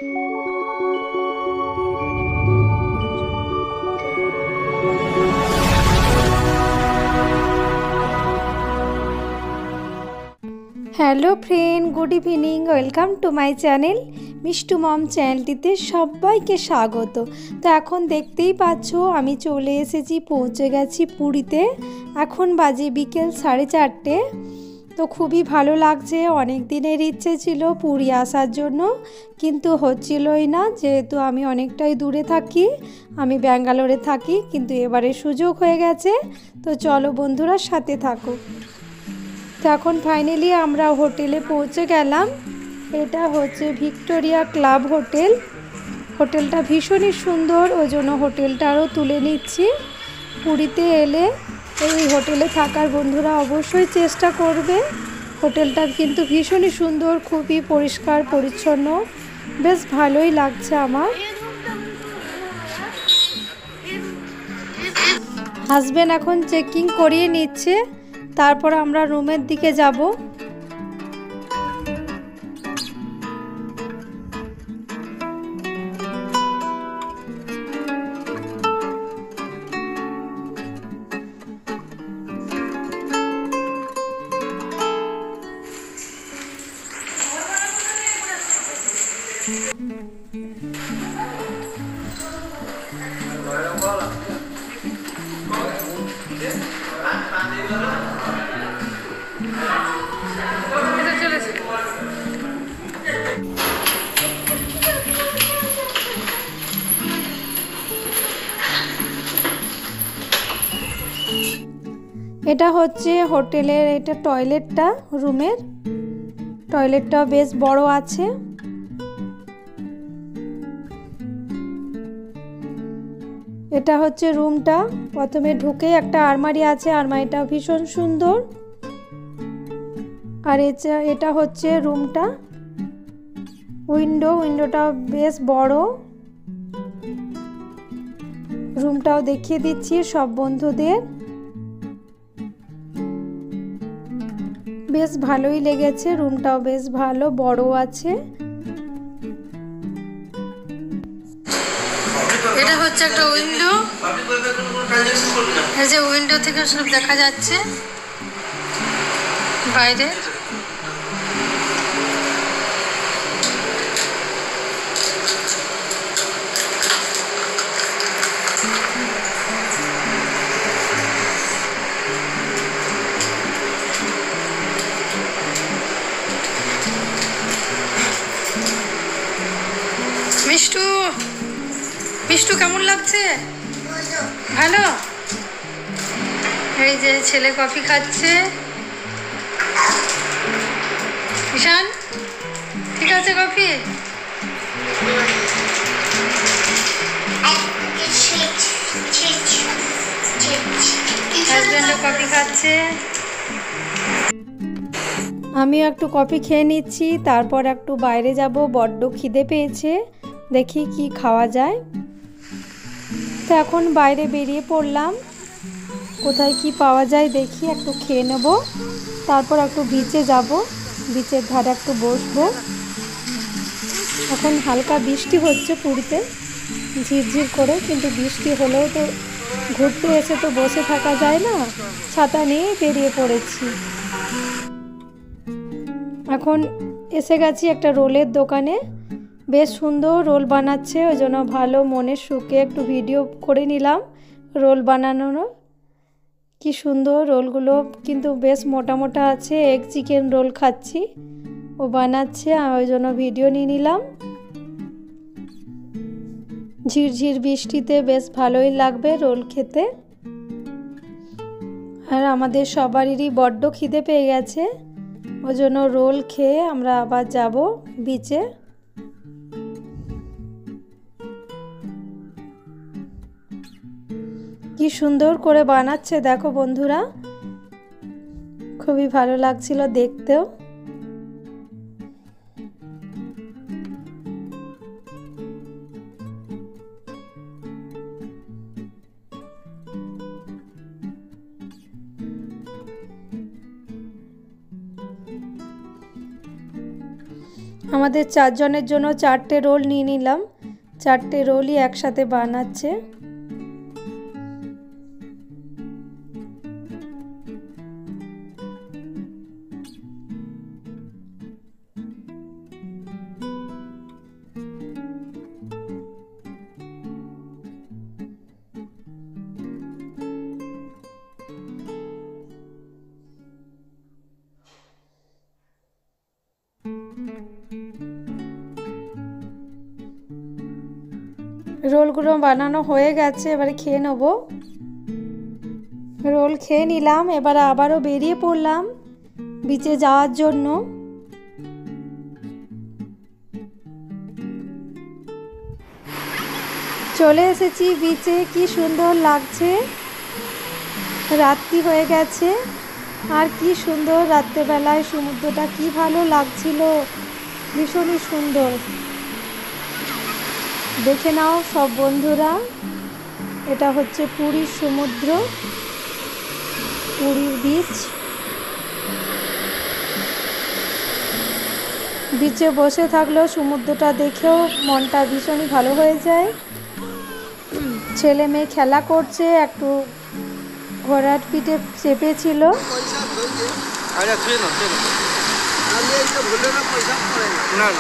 Hello friend, good evening. Welcome to my channel Mishtu mom চ্যানেলটিতে সবাইকে স্বাগত। তো এখন দেখতেই পাচ্ছ আমি চলে এসেছি, পৌঁছে গেছি পুরীতে। এখন বাজে বিকেল 4:30। তো খুবই ভালো লাগছে। অনেক দিনের ইচ্ছে ছিল পুরী আসার জন্য, কিন্তু হচ্ছিলই না, যেহেতু আমি অনেকটাই দূরে থাকি। আমি ব্যাঙ্গালোরে থাকি, কিন্তু এবারে সুযোগ হয়ে গেছে। তো চলো বন্ধুরা, সাথে থাকো। তো এখন ফাইনালি আমরা হোটেলে পৌঁছে গেলাম। এটা হচ্ছে ভিক্টোরিয়া ক্লাব হোটেল। হোটেলটা ভীষণই সুন্দর, ওই জন্য হোটেলটা আরও তুলে নিচ্ছি। পুরীতে এলে এই হোটেলে থাকার বন্ধুরা অবশ্যই চেষ্টা করবে। হোটেলটা কিন্তু ভীষণই সুন্দর, খুবই পরিষ্কার পরিচ্ছন্ন, বেশ ভালোই লাগছে আমার। হাজব্যান্ড এখন চেকিং করিয়ে নিচ্ছে, তারপর আমরা রুমের দিকে যাব। এটা হচ্ছে হোটেলের, এটা টয়লেটটা, রুমের টয়লেটটা বেশ বড় আছে। এটা হচ্ছে রুমটা। প্রথমে ঢুকে একটা আলমারি আছে, আলমারিটা ভীষণ সুন্দর। আর এটা হচ্ছে রুমটা। উইন্ডোটা বেশ বড়। রুমটাও দেখিয়ে দিচ্ছি সব বন্ধুদের। বেশ ভালোই লেগেছে, রুমটাও বেশ ভালো বড় আছে। এটা হচ্ছে একটা উইন্ডো। এই যে উইন্ডো থেকে সব দেখা যাচ্ছে বাইরে। মিষ্টু, মিষ্টু কেমন লাগছে? ভালো। এই যে ছেলে কফি খাচ্ছে। ঈশান, ঠিক আছে কফি? হাজব্যান্ডও কফি খাচ্ছে। আমিও একটু কফি খেয়ে নিচ্ছি, তারপর একটু বাইরে যাব। বড্ড খিদে পেয়েছে, দেখি কি খাওয়া যায়। তো এখন বাইরে বেরিয়ে পড়লাম, কোথায় কি পাওয়া যায় দেখি, একটু খেয়ে নেব। তারপর একটু বিচে যাব, বিচের ধারে একটু বসবো। এখন হালকা বৃষ্টি হচ্ছে পুরীতে, ঝিরঝির করে, কিন্তু বৃষ্টি হলেও তো ঘুরতে এসে তো বসে থাকা যায় না, ছাতা নিয়ে বেরিয়ে পড়েছি। এখন এসে গেছি একটা রোলের দোকানে। বেশ সুন্দর রোল বানাচ্ছে, ওই জন্য ভালো মনের সুখে একটু ভিডিও করে নিলাম রোল বানানোর। কি সুন্দর রোলগুলো, কিন্তু বেশ মোটা মোটা আছে। এগ চিকেন রোল খাচ্ছি, ও বানাচ্ছে, ওই জন্য ভিডিও নিয়ে নিলাম। ঝিরঝির বৃষ্টিতে বেশ ভালোই লাগবে রোল খেতে। আর আমাদের সবারই বড্ড খিদে পেয়ে গেছে, ওই জন্য রোল খেয়ে আমরা আবার যাব বিচে। কি সুন্দর করে বানাচ্ছে দেখো বন্ধুরা, খুবই ভালো লাগছিল দেখতেও। আমাদের 4 জনের জন্য 4টে রোল নিয়ে নিলাম। 4টে রোলই একসাথে বানাচ্ছে। রোলগুলো বানানো হয়ে গেছে, এবারে খেয়ে নেব। রোল খেয়ে নিলাম, এবার আবারও বেরিয়ে পড়লাম বিচে যাওয়ার জন্য। চলে এসেছি বিচে, কি সুন্দর লাগছে। রাত্রি হয়ে গেছে, আর কি সুন্দর রাত্রেবেলায় সমুদ্রটা কি ভালো লাগছিল, ভীষণই সুন্দর। দেখে নাও সব বন্ধুরা, এটা হচ্ছে পুরীর সমুদ্র, পুরীর বিচ। বিচে বসে থাকলেও সমুদ্রটা দেখেও মনটা ভীষণই ভালো হয়ে যায়। ছেলে মেয়ে খেলা করছে, একটু ঘোড়ার পিঠে চেপেছিল।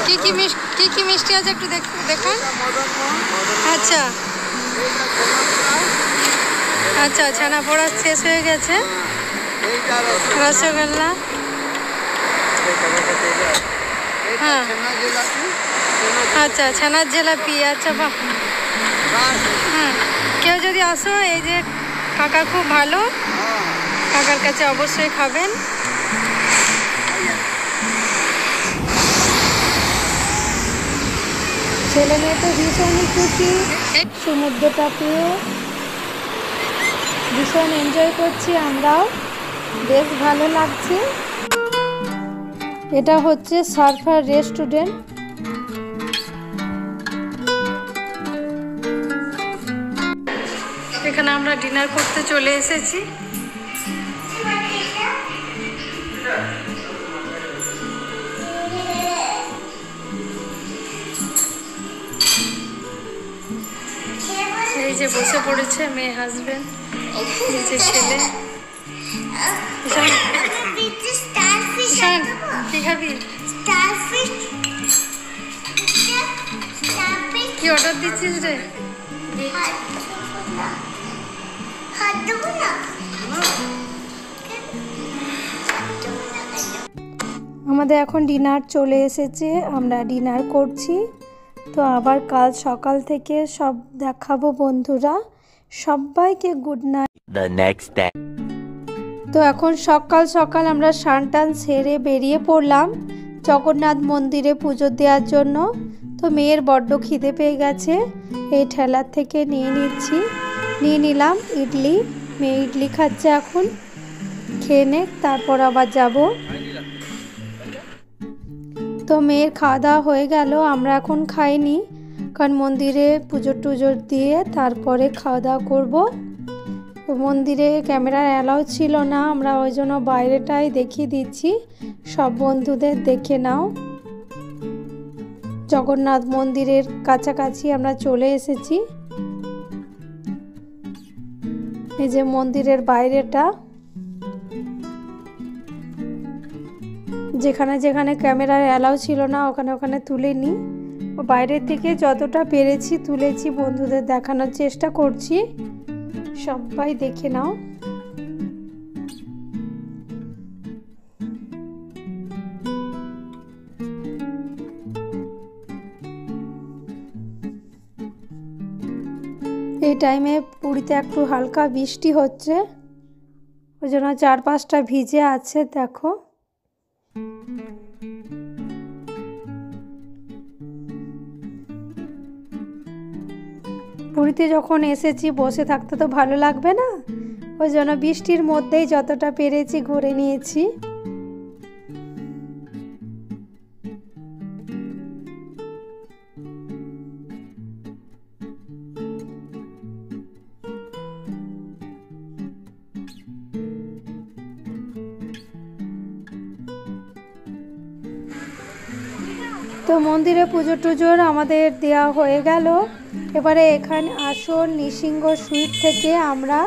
কি কি মিষ্টি আছে একটু দেখুন। আচ্ছা আচ্ছা, ছানা পোড়া শেষ হয়ে গেছে, রসগোল্লা। হ্যাঁ আচ্ছা, ছানার জিলাপি। আচ্ছা বাহ। হ্যাঁ, কেউ যদি আসো, এই যে কাকা খুব ভালো, কাকার কাছে অবশ্যই খাবেন। ছেলে মেয়ে তো ভীষণই খুশি সমুদ্রটা পেয়ে, ভীষণ এনজয় করছি আমরাও, বেশ ভালো লাগছে। এটা হচ্ছে সার্ফার রেস্টুরেন্ট। এখানে আমরা ডিনার করতে চলে এসেছি। এই যে বসে পড়েছে মেয়ে হাজবেন্ড, এই যে ছেলে। কি খাবি? কি অর্ডার দিচ্ছিস রে? আমাদের এখন ডিনার চলে এসেছে, আমরা ডিনার করছি। তো আবার কাল সকাল থেকে সব দেখাবো বন্ধুরা। সবাইকে good night. The next day. তো এখন সকাল সকাল আমরা স্নান টান সেরে বেরিয়ে পড়লাম জগন্নাথ মন্দিরে পুজো দেওয়ার জন্য। তো মেয়ের বড্ড খিদে পেয়ে গেছে, এই ঠেলার থেকে নিয়ে নিলাম ইডলি। মেয়ে ইডলি খাচ্ছে, এখন খেয়ে নে, তারপর আবার যাব। তো মেয়ের খাওয়া দাওয়া হয়ে গেল, আমরা এখন খাইনি, কারণ মন্দিরে পুজো টুজো দিয়ে তারপরে খাওয়া দাওয়া করবো। মন্দিরে ক্যামেরার অ্যালাউ ছিল না, আমরা ওই জন্য বাইরেটাই দেখিয়ে দিচ্ছি, সব বন্ধুদের দেখে নাও। জগন্নাথ মন্দিরের কাছাকাছি আমরা চলে এসেছি। এই যে মন্দিরের বাইরেটা, যেখানে যেখানে ক্যামেরার অ্যালাউ ছিল না ওখানে তুলে নিই। বাইরের থেকে যতটা পেরেছি তুলেছি, বন্ধুদের দেখানোর চেষ্টা করছি, সবাই দেখে নাও। এই টাইমে পুরীতে একটু হালকা বৃষ্টি হচ্ছে, ওই জন্য চারপাশটা ভিজে আছে। দেখো পুরীতে যখন এসেছি বসে থাকতে তো ভালো লাগবে না, ওই জন্য বৃষ্টির মধ্যেই যতটা পেরেছি ঘুরে নিয়েছি। তো তো মন্দিরে পুজো টুজোর আমাদের দেওয়া হয়ে গেল। এবারে এখানে আসল নৃসিংহ সুইট থেকে আমরা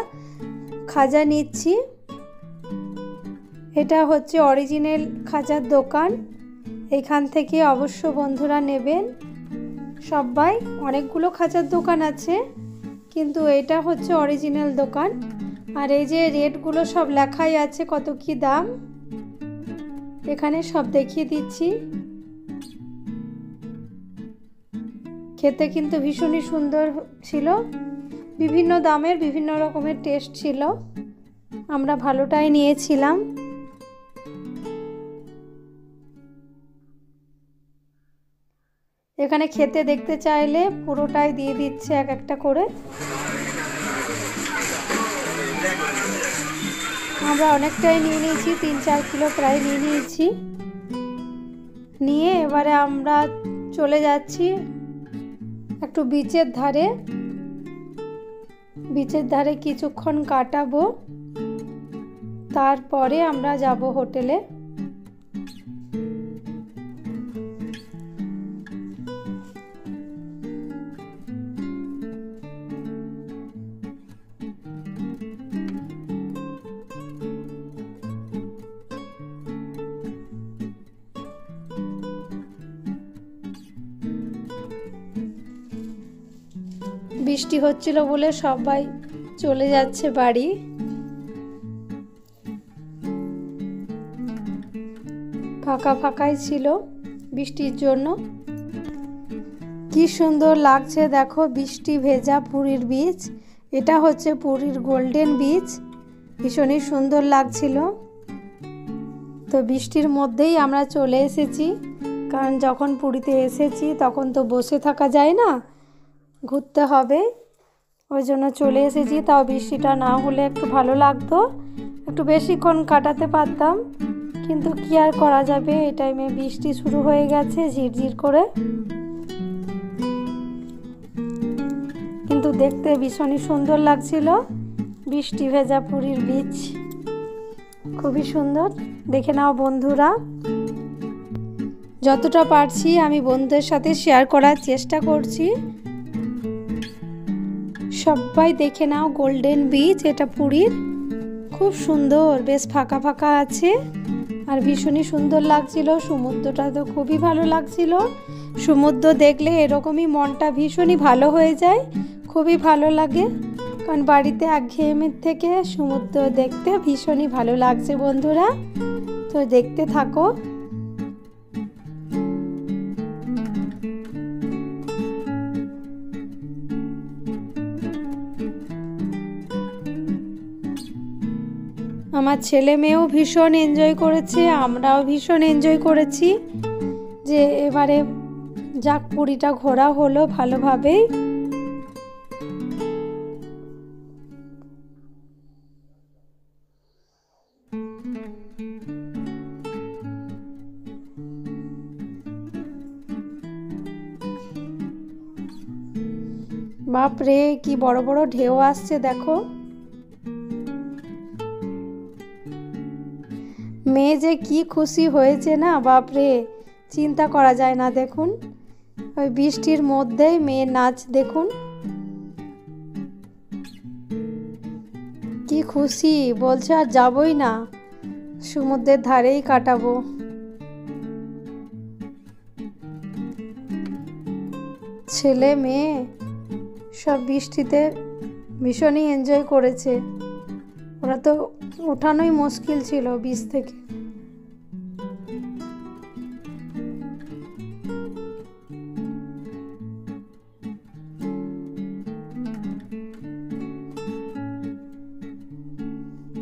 খাজা নিচ্ছি। এটা হচ্ছে অরিজিনাল খাজার দোকান, এখান থেকে অবশ্য বন্ধুরা নেবেন সবাই। অনেকগুলো খাজার দোকান আছে, কিন্তু এটা হচ্ছে অরিজিনাল দোকান। আর এই যে রেটগুলো সব লেখাই আছে, কত কি দাম এখানে সব দেখিয়ে দিচ্ছি। খেতে কিন্তু ভীষণই সুন্দর ছিল, বিভিন্ন দামের বিভিন্ন রকমের টেস্ট ছিল, আমরা ভালোটাই নিয়েছিলাম। এখানে খেতে দেখতে চাইলে পুরোটাই দিয়ে দিচ্ছে এক একটা করে। আমরা অনেকটাই নিয়ে নিয়েছি, 3-4 কিলো প্রায় নিয়ে নিয়েছি। নিয়ে এবারে আমরা চলে যাচ্ছি একটু বিচের ধারে। বিচের ধারে কিছুক্ষণ কাটাবো, তারপরে আমরা যাব হোটেলে। বৃষ্টি হচ্ছিল বলে সবাই চলে যাচ্ছে বাড়ি। ফাঁকা ফাঁকাই ছিল বৃষ্টির জন্য। কি সুন্দর লাগছে দেখো, বৃষ্টি ভেজা পুরীর বিচ। এটা হচ্ছে পুরীর গোল্ডেন বিচ, ভীষণই সুন্দর লাগছিল। তো বৃষ্টির মধ্যেই আমরা চলে এসেছি, কারণ যখন পুরীতে এসেছি তখন তো বসে থাকা যায় না, ঘুরতে হবে, ওই জন্য চলে এসেছি। তাও বৃষ্টিটা না হলে একটু ভালো লাগতো, একটু বেশিক্ষণ কাটাতে পারতাম, কিন্তু কি আর করা যাবে, এই টাইমে বৃষ্টি শুরু হয়ে গেছে ঝিরঝির করে। কিন্তু দেখতে ভীষণই সুন্দর লাগছিল বৃষ্টি ভেজা পুরীর বিচ, খুবই সুন্দর। দেখে নাও বন্ধুরা, যতটা পারছি আমি বন্ধুদের সাথে শেয়ার করার চেষ্টা করছি। সবাই দেখে নাও গোল্ডেন বিচ, এটা পুরীর, খুব সুন্দর, বেশ ফাঁকা ফাঁকা আছে আর ভীষণই সুন্দর লাগছিল। সমুদ্রটা তো খুবই ভালো লাগছিল। সমুদ্র দেখলে এরকমই মনটা ভীষণই ভালো হয়ে যায়, খুবই ভালো লাগে, কারণ বাড়িতে একঘেয়েমির থেকে সমুদ্র দেখতে ভীষণই ভালো লাগছে বন্ধুরা। তো দেখতে থাকো। আমার ছেলে মেয়েও ভীষণ এনজয় করেছে, আমরাও ভীষণ এনজয় করেছি, যে এবারে যাক পুরীটা ঘোরা হলো ভালোভাবেই। বাপরে কি বড় বড় ঢেউ আসছে দেখো। মেয়ে যে কি খুশি হয়েছে না, বাপরে চিন্তা করা যায় না। দেখুন ওই বৃষ্টির মধ্যেই মেয়ের নাচ দেখুন, কি খুশি, বলছে আর যাবই না, সমুদ্রের ধারেই কাটাবো। ছেলে মেয়ে সব বৃষ্টিতে ভীষণই এনজয় করেছে, ওরা তো ওঠানোই মুশকিল ছিল বিচ থেকে।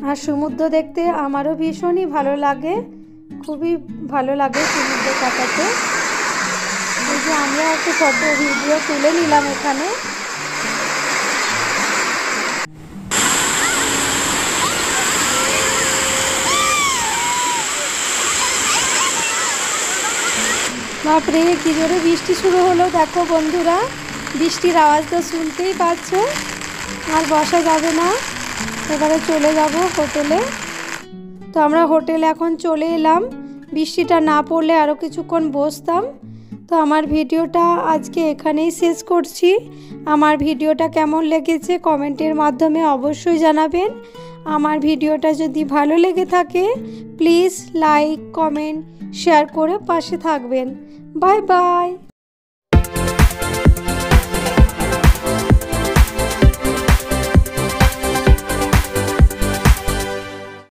আর সমুদ্র দেখতে আমারও ভীষণই ভালো লাগে, খুবই ভালো লাগে সমুদ্র কাটাতে। এই যে আমরা একটু ফটো ভিডিও তুলে নিলাম এখানে। বাপরে কি জোরে বৃষ্টি শুরু হলো দেখো বন্ধুরা, বৃষ্টির আওয়াজ তো শুনতেই পাচ্ছ। আর বসা যাবে না, এবারে চলে যাব হোটেলে। তো আমরা হোটেলে এখন চলে এলাম, বৃষ্টিটা না পড়লে আরও কিছুক্ষণ বসতাম, তো তো আমার ভিডিওটা আজকে এখানেই শেষ করছি। আমার ভিডিওটা কেমন লেগেছে কমেন্টের মাধ্যমে অবশ্যই জানাবেন। আমার ভিডিওটা যদি ভালো লেগে থাকে প্লিজ লাইক, কমেন্ট, শেয়ার করে পাশে থাকবেন। Bye bye.